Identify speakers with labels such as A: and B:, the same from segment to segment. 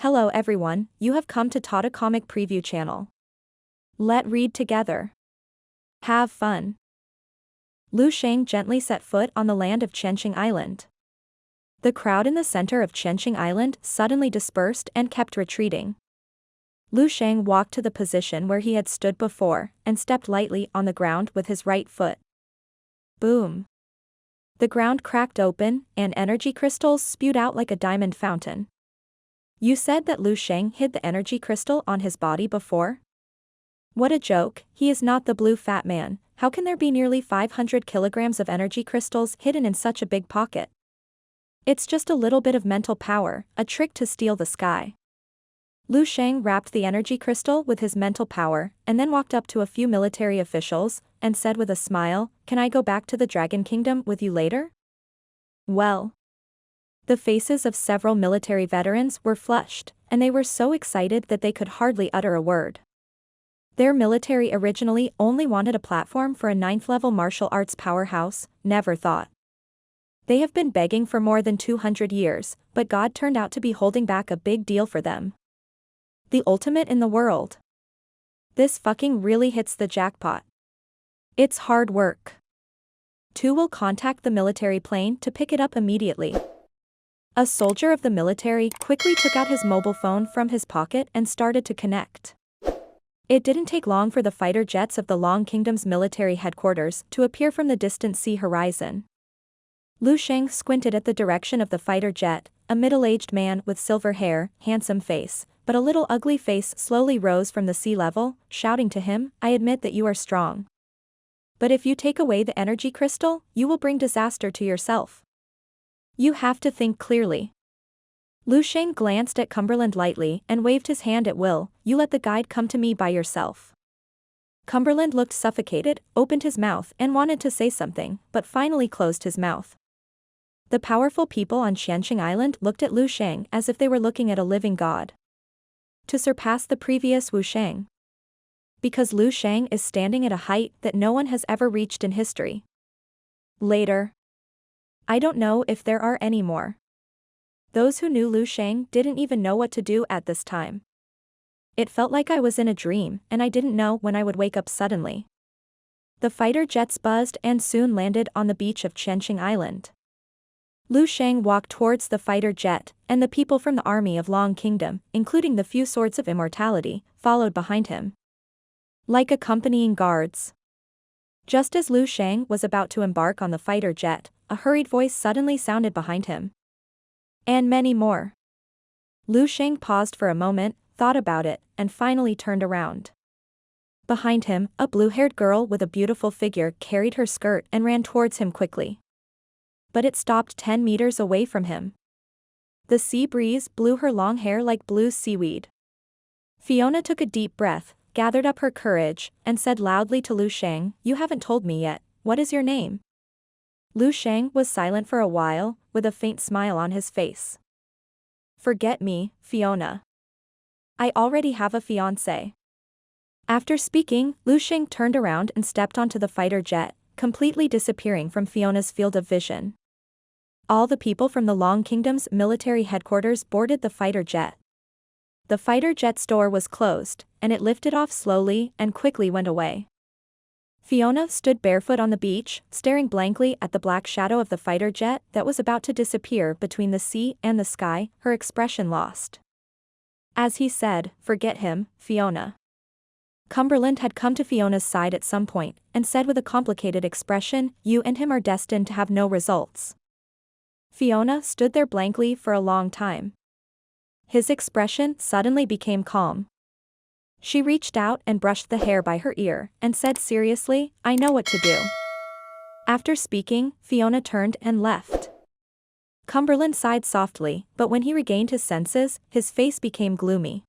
A: Hello everyone, you have come to Tata Comic Preview channel. Let read together. Have fun. Lu Sheng gently set foot on the land of Chengqing Island. The crowd in the center of Chengqing Island suddenly dispersed and kept retreating. Lu Sheng walked to the position where he had stood before and stepped lightly on the ground with his right foot. Boom. The ground cracked open and energy crystals spewed out like a diamond fountain. You said that Lu Sheng hid the energy crystal on his body before? What a joke, he is not the blue fat man. How can there be nearly 500 kilograms of energy crystals hidden in such a big pocket? It's just a little bit of mental power, a trick to steal the sky. Lu Sheng wrapped the energy crystal with his mental power, and then walked up to a few military officials, and said with a smile, "Can I go back to the Dragon Kingdom with you later?" Well. The faces of several military veterans were flushed, and they were so excited that they could hardly utter a word. Their military originally only wanted a platform for a 9th-level martial arts powerhouse, never thought. They have been begging for more than 200 years, but God turned out to be holding back a big deal for them. The ultimate in the world. This fucking really hits the jackpot. It's hard work. Two will contact the military plane to pick it up immediately. A soldier of the military quickly took out his mobile phone from his pocket and started to connect. It didn't take long for the fighter jets of the Long Kingdom's military headquarters to appear from the distant sea horizon. Lu Sheng squinted at the direction of the fighter jet. A middle-aged man with silver hair, handsome face, but a little ugly face slowly rose from the sea level, shouting to him, "I admit that you are strong. But if you take away the energy crystal, you will bring disaster to yourself. You have to think clearly." Lu Sheng glanced at Cumberland lightly and waved his hand at will. "You let the guide come to me by yourself." Cumberland looked suffocated, opened his mouth and wanted to say something, but finally closed his mouth. The powerful people on Chengqing Island looked at Lu Sheng as if they were looking at a living god. To surpass the previous Wu Sheng. Because Lu Sheng is standing at a height that no one has ever reached in history. Later. I don't know if there are any more. Those who knew Lu Sheng didn't even know what to do at this time. It felt like I was in a dream, and I didn't know when I would wake up suddenly. The fighter jets buzzed and soon landed on the beach of Chengqing Island. Lu Sheng walked towards the fighter jet, and the people from the army of Long Kingdom, including the few swords of immortality, followed behind him. Like accompanying guards. Just as Lu Sheng was about to embark on the fighter jet, a hurried voice suddenly sounded behind him. And many more. Lu Sheng paused for a moment, thought about it, and finally turned around. Behind him, a blue-haired girl with a beautiful figure carried her skirt and ran towards him quickly. But it stopped 10 meters away from him. The sea breeze blew her long hair like blue seaweed. Fiona took a deep breath, gathered up her courage, and said loudly to Lu Sheng, "You haven't told me yet, what is your name?" Lu Sheng was silent for a while, with a faint smile on his face. "Forget me, Fiona. I already have a fiancé." After speaking, Lu Sheng turned around and stepped onto the fighter jet, completely disappearing from Fiona's field of vision. All the people from the Long Kingdom's military headquarters boarded the fighter jet. The fighter jet's door was closed, and it lifted off slowly and quickly went away. Fiona stood barefoot on the beach, staring blankly at the black shadow of the fighter jet that was about to disappear between the sea and the sky, her expression lost. As he said, "Forget him, Fiona." Cumberland had come to Fiona's side at some point, and said with a complicated expression, "You and him are destined to have no results." Fiona stood there blankly for a long time. His expression suddenly became calm. She reached out and brushed the hair by her ear, and said seriously, "I know what to do." After speaking, Fiona turned and left. Cumberland sighed softly, but when he regained his senses, his face became gloomy.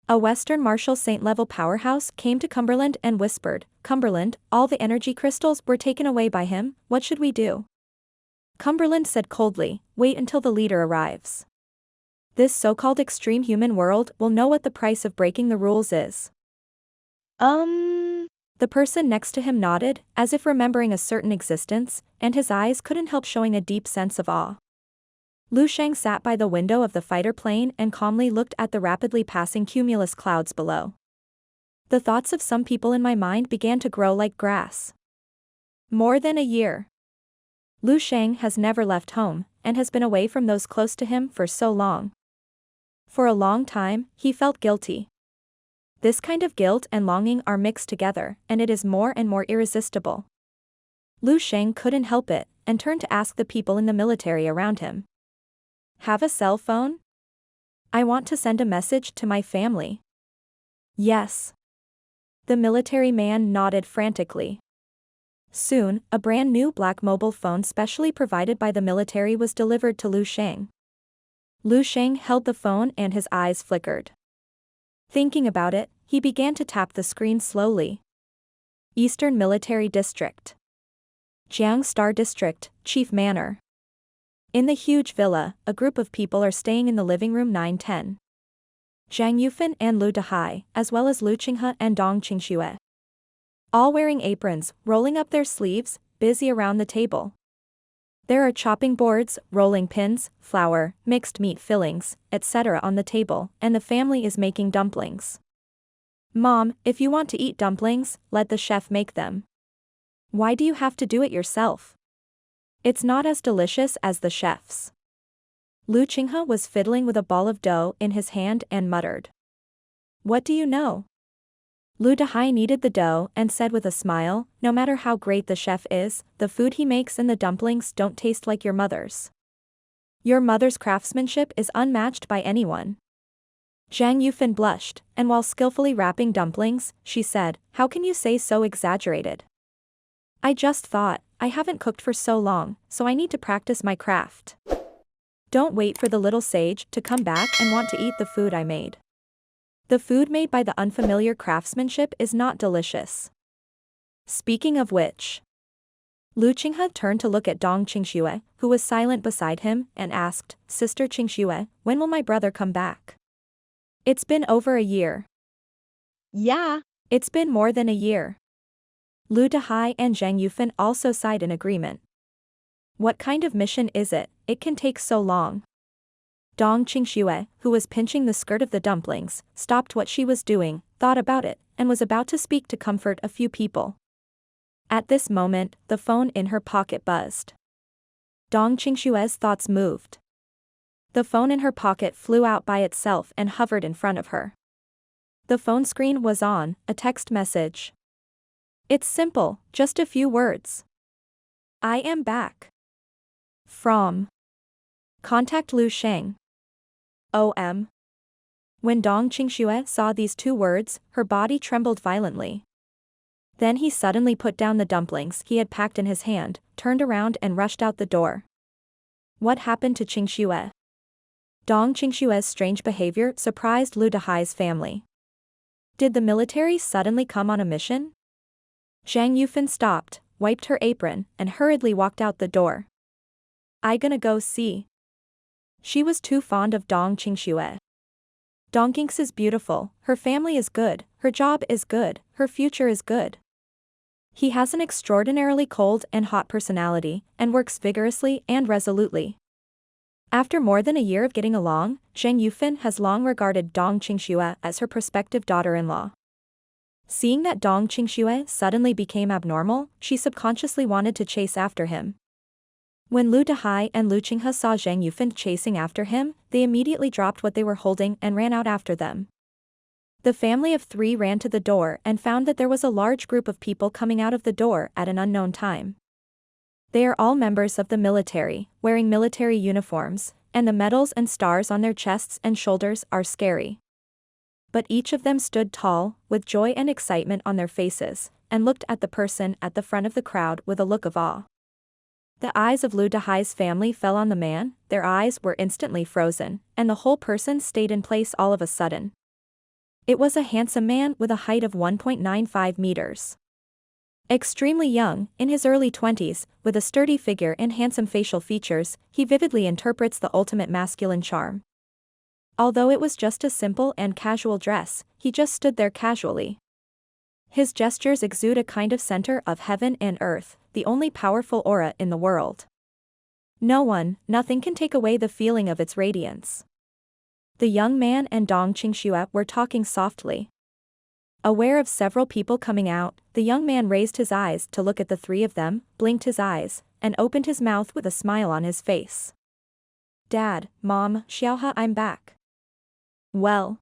A: A Western Martial Saint-level powerhouse came to Cumberland and whispered, "Cumberland, all the energy crystals were taken away by him, what should we do?" Cumberland said coldly, "Wait until the leader arrives. This so-called extreme human world will know what the price of breaking the rules is." The person next to him nodded, as if remembering a certain existence, and his eyes couldn't help showing a deep sense of awe. Lu Sheng sat by the window of the fighter plane and calmly looked at the rapidly passing cumulus clouds below. The thoughts of some people in my mind began to grow like grass. More than a year. Lu Sheng has never left home, and has been away from those close to him for so long. For a long time, he felt guilty. This kind of guilt and longing are mixed together, and it is more and more irresistible. Lu Sheng couldn't help it, and turned to ask the people in the military around him. Have a cell phone? I want to send a message to my family. Yes. The military man nodded frantically. Soon, a brand new black mobile phone specially provided by the military was delivered to Lu Sheng. Lu Sheng held the phone and his eyes flickered. Thinking about it, he began to tap the screen slowly. Eastern Military District. Jiang Star District, Chief Manor. In the huge villa, a group of people are staying in the living room 910. Zhang Yufan and Lu Dehai, as well as Lu Qinghe and Dong Qingxue. All wearing aprons, rolling up their sleeves, busy around the table. There are chopping boards, rolling pins, flour, mixed meat fillings, etc. on the table, and the family is making dumplings. Mom, if you want to eat dumplings, let the chef make them. Why do you have to do it yourself? It's not as delicious as the chef's. Lu Qinghe was fiddling with a ball of dough in his hand and muttered. What do you know? Lu Dehai kneaded the dough and said with a smile, no matter how great the chef is, the food he makes and the dumplings don't taste like your mother's. Your mother's craftsmanship is unmatched by anyone. Zhang Yufan blushed, and while skillfully wrapping dumplings, she said, how can you say so exaggerated? I just thought, I haven't cooked for so long, so I need to practice my craft. Don't wait for the little sage to come back and want to eat the food I made. The food made by the unfamiliar craftsmanship is not delicious. Speaking of which. Lu Qinghe turned to look at Dong Qingxue, who was silent beside him, and asked, Sister Qingxue, when will my brother come back? It's been over a year.
B: Yeah.
A: It's been more than a year. Lu Dehai and Zhang Yufan also sighed in agreement. What kind of mission is it? It can take so long. Dong Qingxue, who was pinching the skirt of the dumplings, stopped what she was doing, thought about it, and was about to speak to comfort a few people. At this moment, the phone in her pocket buzzed. Dong Qingxue's thoughts moved. The phone in her pocket flew out by itself and hovered in front of her. The phone screen was on, a text message. It's simple, just a few words. I am back. From. Contact Lu Sheng. O.M. When Dong Qingxue saw these two words, her body trembled violently. Then he suddenly put down the dumplings he had packed in his hand, turned around and rushed out the door. What happened to Qingxue? Dong Qingxue's strange behavior surprised Lu Dehai's family. Did the military suddenly come on a mission? Zhang Yufan stopped, wiped her apron, and hurriedly walked out the door. I gonna go see. She was too fond of Dong Qingxue. Dong Qingx is beautiful, her family is good, her job is good, her future is good. He has an extraordinarily cold and hot personality, and works vigorously and resolutely. After more than a year of getting along, Zhang Yufan has long regarded Dong Qingxue as her prospective daughter-in-law. Seeing that Dong Qingxue suddenly became abnormal, she subconsciously wanted to chase after him. When Lu Dehai and Lu Qinghe saw Zhang Yufan chasing after him, they immediately dropped what they were holding and ran out after them. The family of three ran to the door and found that there was a large group of people coming out of the door at an unknown time. They are all members of the military, wearing military uniforms, and the medals and stars on their chests and shoulders are scary. But each of them stood tall, with joy and excitement on their faces, and looked at the person at the front of the crowd with a look of awe. The eyes of Lu Dehai's family fell on the man, their eyes were instantly frozen, and the whole person stayed in place all of a sudden. It was a handsome man with a height of 1.95 meters. Extremely young, in his early 20s, with a sturdy figure and handsome facial features, he vividly interprets the ultimate masculine charm. Although it was just a simple and casual dress, he just stood there casually. His gestures exude a kind of center of heaven and earth, the only powerful aura in the world. Nothing can take away the feeling of its radiance. The young man and Dong Qingxue were talking softly. Aware of several people coming out, the young man raised his eyes to look at the three of them, blinked his eyes, and opened his mouth with a smile on his face. Dad, Mom, Xiaohe, I'm back. Well.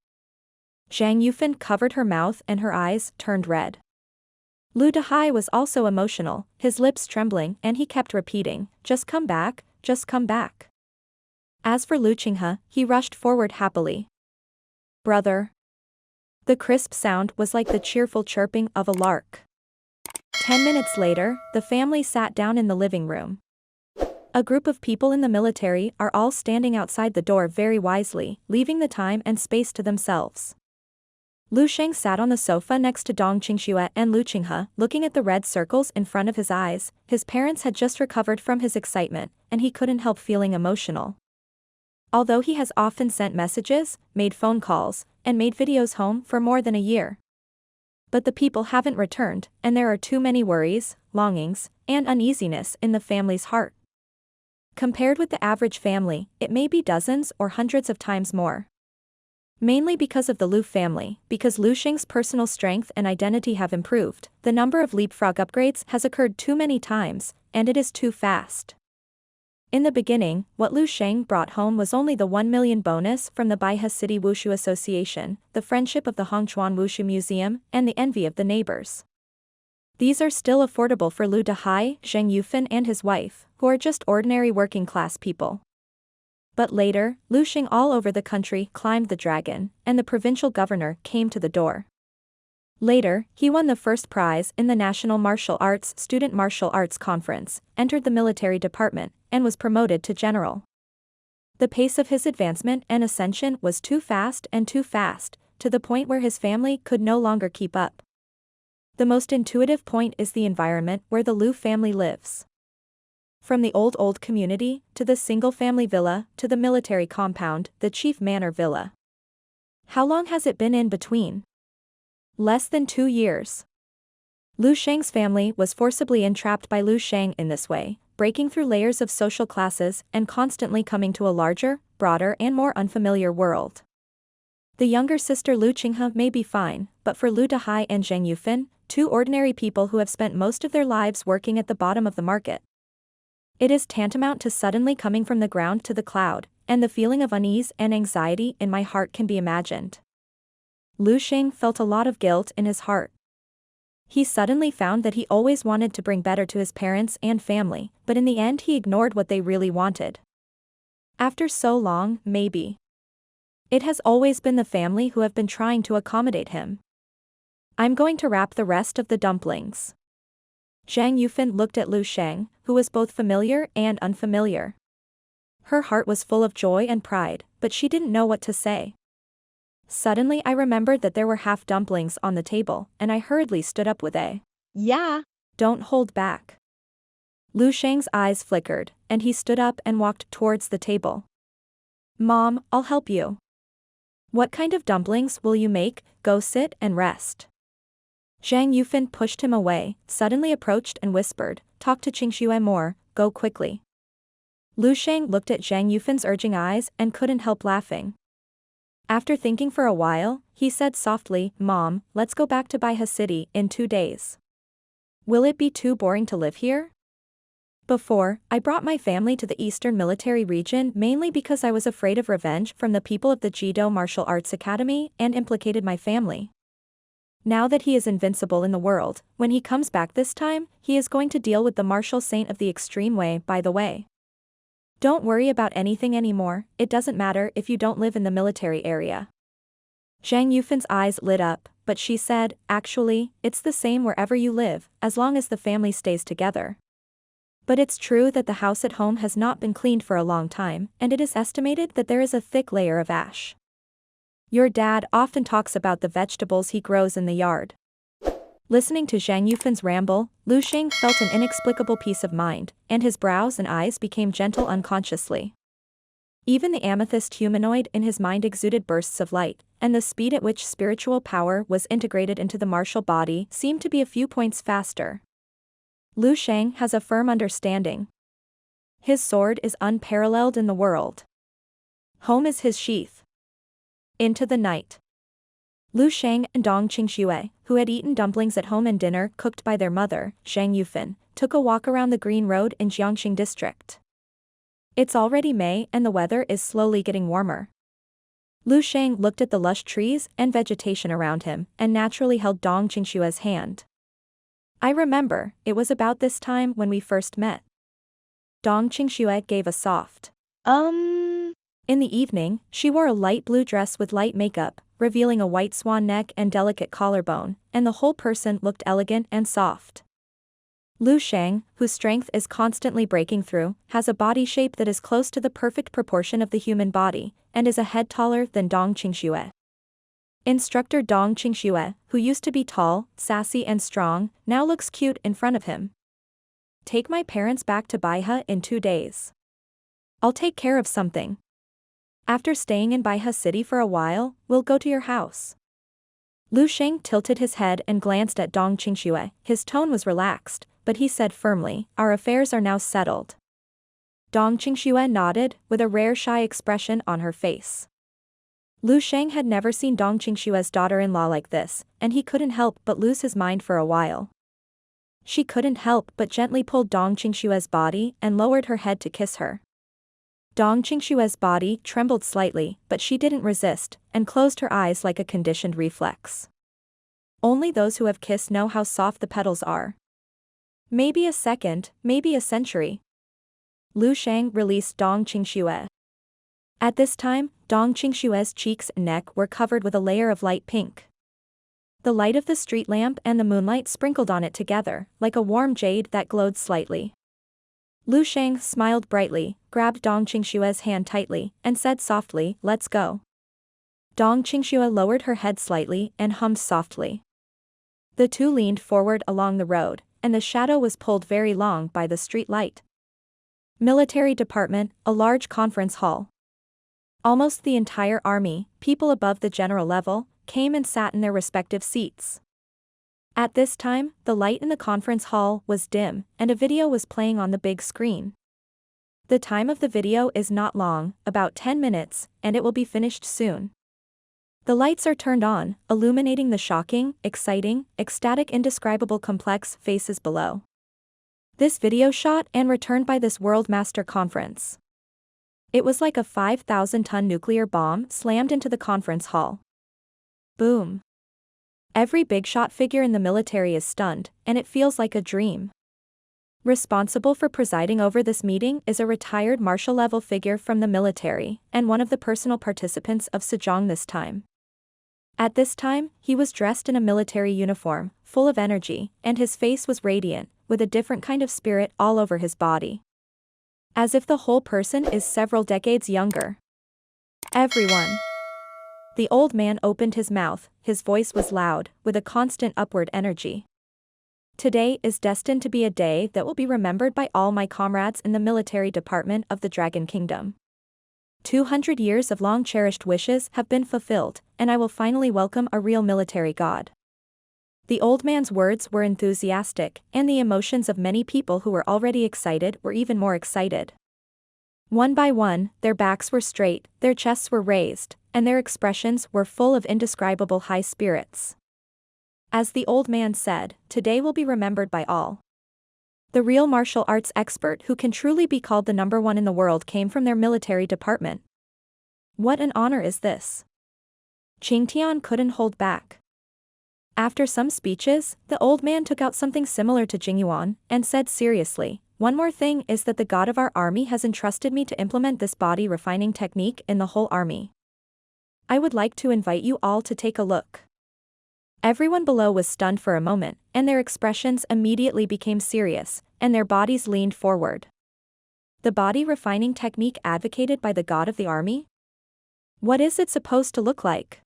A: Zhang Yufan covered her mouth and her eyes turned red. Lu Dehai was also emotional, his lips trembling, and he kept repeating, just come back, just come back. As for Lu Qinghe, he rushed forward happily. Brother. The crisp sound was like the cheerful chirping of a lark. 10 minutes later, the family sat down in the living room. A group of people in the military are all standing outside the door very wisely, leaving the time and space to themselves. Lu Sheng sat on the sofa next to Dong Qingxue and Lu Qinghe, looking at the red circles in front of his eyes. His parents had just recovered from his excitement, and he couldn't help feeling emotional. Although he has often sent messages, made phone calls, and made videos home for more than a year. But the people haven't returned, and there are too many worries, longings, and uneasiness in the family's heart. Compared with the average family, it may be dozens or hundreds of times more. Mainly because of the Lu family, because Lu Sheng's personal strength and identity have improved, the number of leapfrog upgrades has occurred too many times, and it is too fast. In the beginning, what Lu Sheng brought home was only the 1 million bonus from the Baihe City Wushu Association, the friendship of the Hongchuan Wushu Museum, and the envy of the neighbors. These are still affordable for Lu Dehai, Zhang Yufan and his wife, who are just ordinary working-class people. But later, Lu Sheng all over the country climbed the dragon, and the provincial governor came to the door. Later, he won the first prize in the National Martial Arts Student Martial Arts Conference, entered the military department, and was promoted to general. The pace of his advancement and ascension was too fast, to the point where his family could no longer keep up. The most intuitive point is the environment where the Lu family lives. From the old community, to the single-family villa, to the military compound, the chief manor villa. How long has it been in between? Less than 2 years. Lu Sheng's family was forcibly entrapped by Lu Sheng in this way, breaking through layers of social classes and constantly coming to a larger, broader and more unfamiliar world. The younger sister Lu Qinghe may be fine, but for Lu Dehai and Zhang Yufan, two ordinary people who have spent most of their lives working at the bottom of the market. It is tantamount to suddenly coming from the ground to the cloud, and the feeling of unease and anxiety in my heart can be imagined. Lu Sheng felt a lot of guilt in his heart. He suddenly found that he always wanted to bring better to his parents and family, but in the end he ignored what they really wanted. After so long, maybe. It has always been the family who have been trying to accommodate him. I'm going to wrap the rest of the dumplings. Zhang Yufan looked at Lu Sheng, who was both familiar and unfamiliar. Her heart was full of joy and pride, but she didn't know what to say. Suddenly I remembered that there were half dumplings on the table, and I hurriedly stood up with a,
B: Yeah.
A: Don't hold back. Lu Sheng's eyes flickered, and he stood up and walked towards the table. Mom, I'll help you. What kind of dumplings will you make? Go sit and rest. Zhang Yufan pushed him away, suddenly approached and whispered, Talk to Qingxue more, go quickly. Lu Sheng looked at Zhang Yufan's urging eyes and couldn't help laughing. After thinking for a while, he said softly, Mom, let's go back to Baihe City in 2 days. Will it be too boring to live here? Before, I brought my family to the Eastern Military Region mainly because I was afraid of revenge from the people of the Jido Martial Arts Academy and implicated my family. Now that he is invincible in the world, when he comes back this time, he is going to deal with the martial saint of the extreme way, by the way. Don't worry about anything anymore, it doesn't matter if you don't live in the military area. Zhang Yufan's eyes lit up, but she said, Actually, it's the same wherever you live, as long as the family stays together. But it's true that the house at home has not been cleaned for a long time, and it is estimated that there is a thick layer of ash. Your dad often talks about the vegetables he grows in the yard. Listening to Zhang Yufan's ramble, Lu Sheng felt an inexplicable peace of mind, and his brows and eyes became gentle unconsciously. Even the amethyst humanoid in his mind exuded bursts of light, and the speed at which spiritual power was integrated into the martial body seemed to be a few points faster. Lu Sheng has a firm understanding. His sword is unparalleled in the world. Home is his sheath. Into the night. Lu Sheng and Dong Qingxue, who had eaten dumplings at home and dinner cooked by their mother, Shang Yufan, took a walk around the Green Road in Jiangxing district. It's already May and the weather is slowly getting warmer. Lu Sheng looked at the lush trees and vegetation around him and naturally held Dong Qingxue's hand. I remember, it was about this time when we first met. Dong Qingxue gave a soft. In the evening, she wore a light blue dress with light makeup, revealing a white swan neck and delicate collarbone, and the whole person looked elegant and soft. Lu Sheng, whose strength is constantly breaking through, has a body shape that is close to the perfect proportion of the human body, and is a head taller than Dong Qingxue. Instructor Dong Qingxue, who used to be tall, sassy and strong, now looks cute in front of him. Take my parents back to Baihe in 2 days. I'll take care of something. After staying in Baihe City for a while, we'll go to your house. Lu Sheng tilted his head and glanced at Dong Qingxue. His tone was relaxed, but he said firmly, our affairs are now settled. Dong Qingxue nodded, with a rare shy expression on her face. Lu Sheng had never seen Dong Qingxue's daughter-in-law like this, and he couldn't help but lose his mind for a while. She couldn't help but gently pulled Dong Qingxue's body and lowered her head to kiss her. Dong Qingxue's body trembled slightly, but she didn't resist, and closed her eyes like a conditioned reflex. Only those who have kissed know how soft the petals are. Maybe a second, maybe a century. Lu Sheng released Dong Qingxue. At this time, Dong Qingxue's cheeks and neck were covered with a layer of light pink. The light of the street lamp and the moonlight sprinkled on it together, like a warm jade that glowed slightly. Lu Sheng smiled brightly, grabbed Dong Qingxue's hand tightly, and said softly, let's go. Dong Qingxue lowered her head slightly and hummed softly. The two leaned forward along the road, and the shadow was pulled very long by the street light. Military department, a large conference hall. Almost the entire army, people above the general level, came and sat in their respective seats. At this time, the light in the conference hall was dim, and a video was playing on the big screen. The time of the video is not long, about 10 minutes, and it will be finished soon. The lights are turned on, illuminating the shocking, exciting, ecstatic, indescribable complex faces below. This video shot and returned by this World Master Conference. It was like a 5,000-ton nuclear bomb slammed into the conference hall. Boom. Every big shot figure in the military is stunned, and it feels like a dream. Responsible for presiding over this meeting is a retired marshal-level figure from the military, and one of the personal participants of Sejong this time. At this time, he was dressed in a military uniform, full of energy, and his face was radiant, with a different kind of spirit all over his body. As if the whole person is several decades younger. Everyone. The old man opened his mouth, his voice was loud, with a constant upward energy. Today is destined to be a day that will be remembered by all my comrades in the military department of the Dragon Kingdom. 200 years of long-cherished wishes have been fulfilled, and I will finally welcome a real military god. The old man's words were enthusiastic, and the emotions of many people who were already excited were even more excited. One by one, their backs were straight, their chests were raised, and their expressions were full of indescribable high spirits. As the old man said, today will be remembered by all. The real martial arts expert who can truly be called the #1 in the world came from their military department. What an honor is this! Qingtian couldn't hold back. After some speeches, the old man took out something similar to Jingyuan, and said seriously, one more thing is that the god of our army has entrusted me to implement this body refining technique in the whole army. I would like to invite you all to take a look. Everyone below was stunned for a moment, and their expressions immediately became serious, and their bodies leaned forward. The body refining technique advocated by the god of the army? What is it supposed to look like?